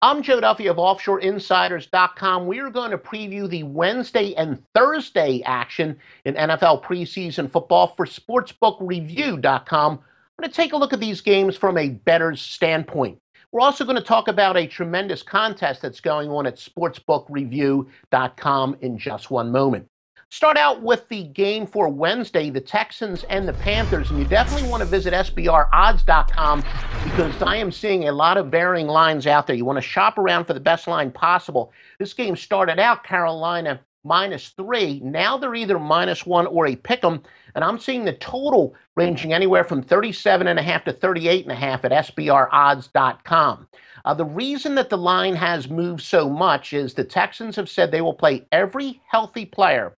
I'm Joe Duffy of OffshoreInsiders.com. We are going to preview the Wednesday and Thursday action in NFL preseason football for SportsbookReview.com. We're going to take a look at these games from a bettor's standpoint. We're also going to talk about a tremendous contest that's going on at SportsbookReview.com in just one moment. Start out with the game for Wednesday, the Texans and the Panthers, and you definitely want to visit SBRodds.com because I am seeing a lot of varying lines out there. You want to shop around for the best line possible. This game started out Carolina -3. Now they're either -1 or a pick'em, and I'm seeing the total ranging anywhere from 37.5 to 38.5 at SBRodds.com. The reason that the line has moved so much is the Texans have said they will play every healthy player,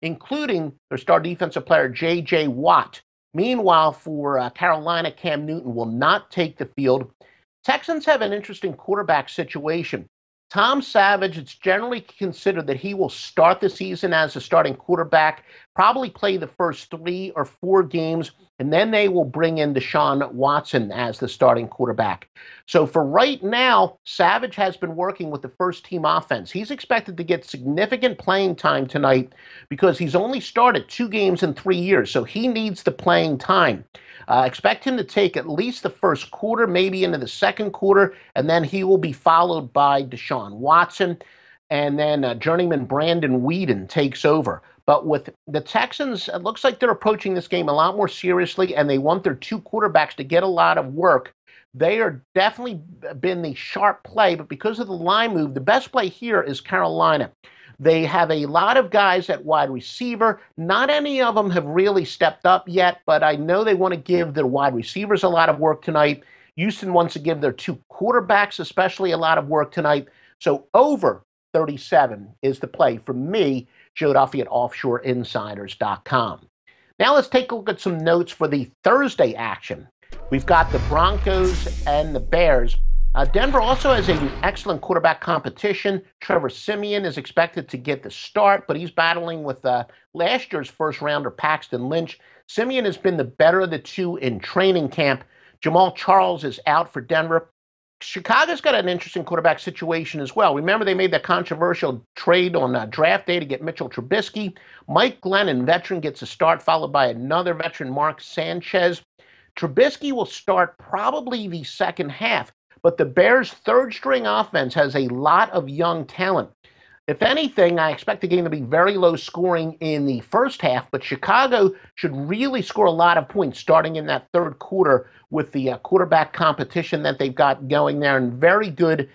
including their star defensive player, J.J. Watt. Meanwhile, for Carolina, Cam Newton will not take the field. Texans have an interesting quarterback situation. Tom Savage, it's generally considered that he will start the season as a starting quarterback, probably play the first 3 or 4 games, and then they will bring in Deshaun Watson as the starting quarterback. So for right now, Savage has been working with the first-team offense. He's expected to get significant playing time tonight because he's only started 2 games in 3 years, so he needs the playing time. Expect him to take at least the first quarter, maybe into the second quarter, and then he will be followed by Deshaun Watson, and then journeyman Brandon Weeden takes over. But with the Texans, it looks like they're approaching this game a lot more seriously, and they want their 2 quarterbacks to get a lot of work. They are definitely been the sharp play, but because of the line move, the best play here is Carolina. They have a lot of guys at wide receiver. Not any of them have really stepped up yet, but I know they want to give their wide receivers a lot of work tonight. Houston wants to give their 2 quarterbacks especially a lot of work tonight. So over 37 is the play for me, Joe Duffy at OffshoreInsiders.com. Now let's take a look at some notes for the Thursday action. We've got the Broncos and the Bears. Denver also has an excellent quarterback competition. Trevor Siemian is expected to get the start, but he's battling with last year's first-rounder Paxton Lynch. Siemian has been the better of the 2 in training camp. Jamal Charles is out for Denver. Chicago's got an interesting quarterback situation as well. Remember, they made that controversial trade on draft day to get Mitchell Trubisky. Mike Glennon, veteran, gets a start, followed by another veteran, Mark Sanchez. Trubisky will start probably the second half, but the Bears' third-string offense has a lot of young talent. If anything, I expect the game to be very low scoring in the first half, but Chicago should really score a lot of points starting in that third quarter with the quarterback competition that they've got going there and very good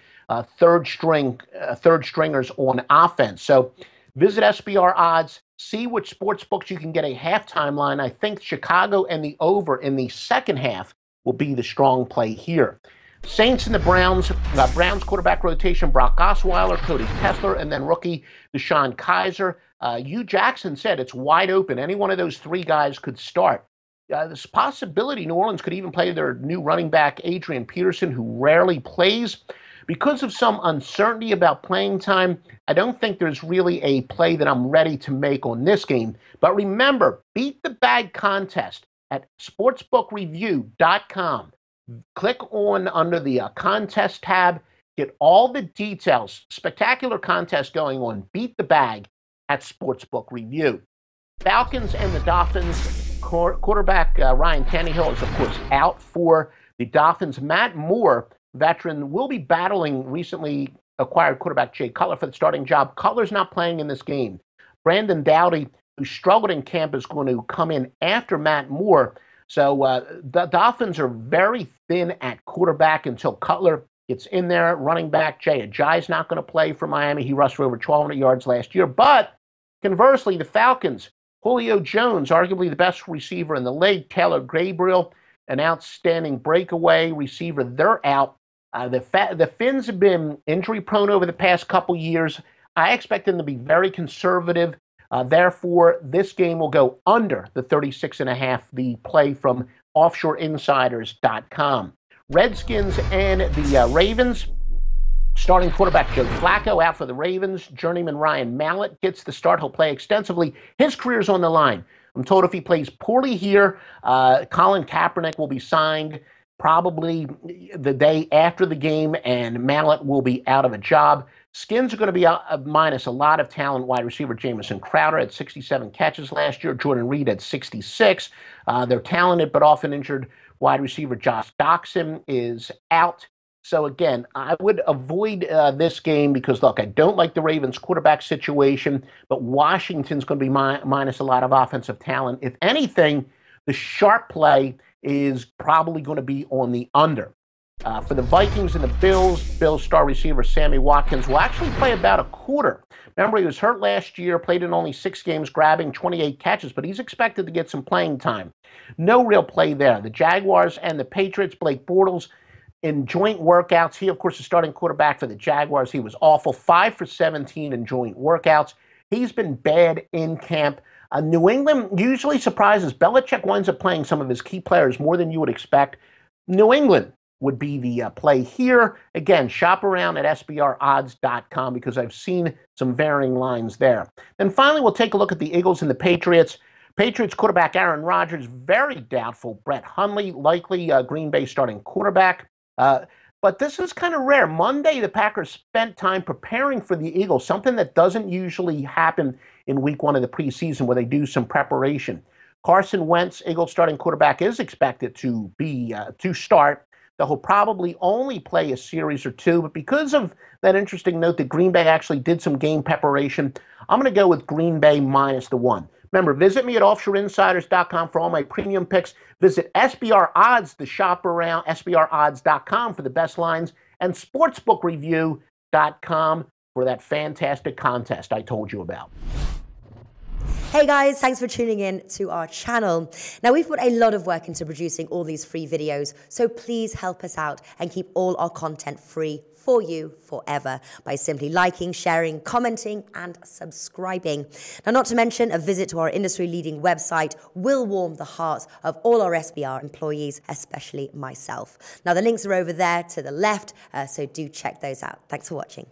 third stringers on offense. So visit SBR Odds, see which sports books you can get a halftime line. I think Chicago and the over in the second half will be the strong play here. Saints and the Browns. Browns quarterback rotation, Brock Osweiler, Cody Kessler, and then rookie Deshaun Kaiser. Hugh Jackson said it's wide open. Any one of those 3 guys could start. There's a possibility New Orleans could even play their new running back, Adrian Peterson, who rarely plays. Because of some uncertainty about playing time, I don't think there's really a play that I'm ready to make on this game. But remember, beat the bag contest at sportsbookreview.com. Click on under the contest tab, get all the details. Spectacular contest going on. Beat the bag at Sportsbook Review. Falcons and the Dolphins. Quarterback Ryan Tannehill is, of course, out for the Dolphins. Matt Moore, veteran, will be battling recently acquired quarterback Jay Cutler for the starting job. Cutler's not playing in this game. Brandon Doughty, who struggled in camp, is going to come in after Matt Moore. So the Dolphins are very thin at quarterback until Cutler gets in there. Running back Jay Ajayi's not going to play for Miami. He rushed for over 1,200 yards last year. But conversely, the Falcons, Julio Jones, arguably the best receiver in the league. Taylor Gabriel, an outstanding breakaway receiver. They're out. The Finns have been injury-prone over the past couple years. I expect them to be very conservative. Therefore, this game will go under the 36.5, the play from offshoreinsiders.com. Redskins and the Ravens. Starting quarterback Joe Flacco out for the Ravens. Journeyman Ryan Mallett gets the start. He'll play extensively. His career's on the line. I'm told if he plays poorly here, Colin Kaepernick will be signed probably the day after the game, and Mallett will be out of a job. Skins are going to be minus a lot of talent. Wide receiver Jamison Crowder had 67 catches last year. Jordan Reed had 66. They're talented but often injured. Wide receiver Josh Doxson is out. So again, I would avoid this game because, look, I don't like the Ravens quarterback situation, but Washington's going to be minus a lot of offensive talent. If anything, the sharp play is probably going to be on the under. For the Vikings and the Bills star receiver Sammy Watkins will actually play about a quarter. Remember, he was hurt last year, played in only 6 games, grabbing 28 catches, but he's expected to get some playing time. No real play there. The Jaguars and the Patriots, Blake Bortles, in joint workouts. He, of course, is starting quarterback for the Jaguars. He was awful, 5 for 17 in joint workouts. He's been bad in camp. New England usually surprises. Belichick winds up playing some of his key players more than you would expect. New England would be the play here. Again, shop around at sbrodds.com because I've seen some varying lines there. Then finally, we'll take a look at the Eagles and the Patriots. Patriots quarterback Aaron Rodgers, very doubtful. Brett Hundley, likely Green Bay starting quarterback. But this is kind of rare. Monday, the Packers spent time preparing for the Eagles, something that doesn't usually happen in week 1 of the preseason where they do some preparation. Carson Wentz, Eagles starting quarterback, is expected to start. He'll probably only play a series or 2, but because of that interesting note that Green Bay actually did some game preparation, I'm going to go with Green Bay minus the 1. Remember, visit me at offshoreinsiders.com for all my premium picks. Visit SBR Odds to shop around, sbrodds.com for the best lines, and sportsbookreview.com for that fantastic contest I told you about. Hey guys, thanks for tuning in to our channel. Now, we've put a lot of work into producing all these free videos, so please help us out and keep all our content free for you forever by simply liking, sharing, commenting, and subscribing. Now, not to mention, a visit to our industry-leading website will warm the hearts of all our SBR employees, especially myself. Now, the links are over there to the left, so do check those out. Thanks for watching.